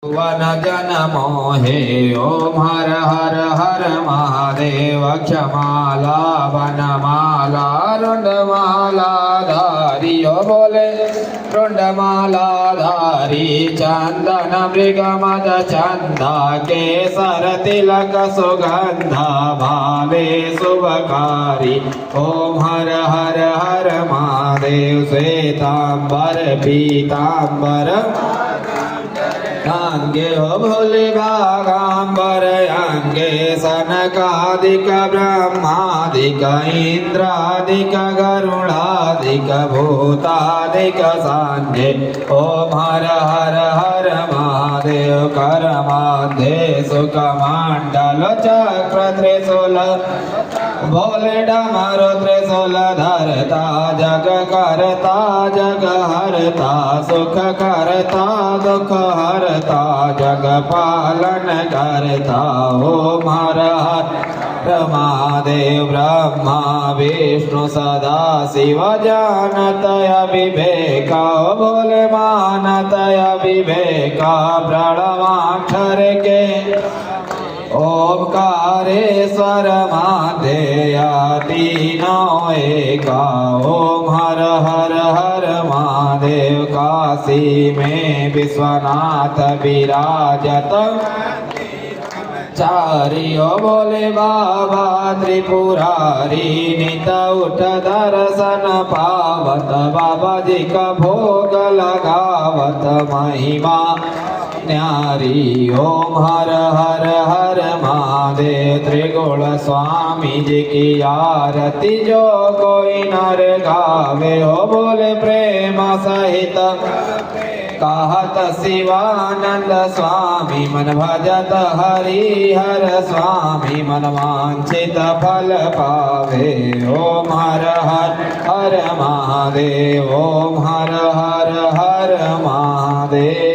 One जन मोहे ओम हर हर हर महादेव क्षमाला वनमाला रुंडमाला धारी ओ बोले रुंडमाला धारी चंदन मृगमद चंदा केसर तिलक सुगंधा भावे शुभकारी ओम हर हर हर महादेव श्वेतांबर पीतांबर अंगे हो भोले भागांबर अंगे सनकादिक ब्रह्मादिक इंद्रादिक गरुड़ादिक भूतादिक सांगे ओम हर हर हर महादेव कर माधे सुख मंडल चक्र त्रिशूल भोले डमरू त्रिशूल धरता जग करता जग हरता सुख करता दुख हरता जग पालन करता ओम हर हर महादेव ब्रह्मा विष्णु सदा शिव जानतय विवेका भोले मानतय विवेका प्रणवाक्षर के ओंकारेश्वर माधेया तीनो एका ओम हर हर हर महादेव काशी में विश्वनाथ विराजत चारियो बोले बाबा त्रिपुरारी नित उठ दर्शन पावत बाबा जी का भोग लगावत महिमा न्यारी ओम हर हर हर महादेव त्रिगुण स्वामी जी की आरती जो कोई नर गावे हो बोले प्रेम सहित कहत शिवानंद स्वामी मन भजत हरि हर स्वामी मन वांछित फल पावे ओम हर हर हर महादेव ओम हर हर हर महादेव।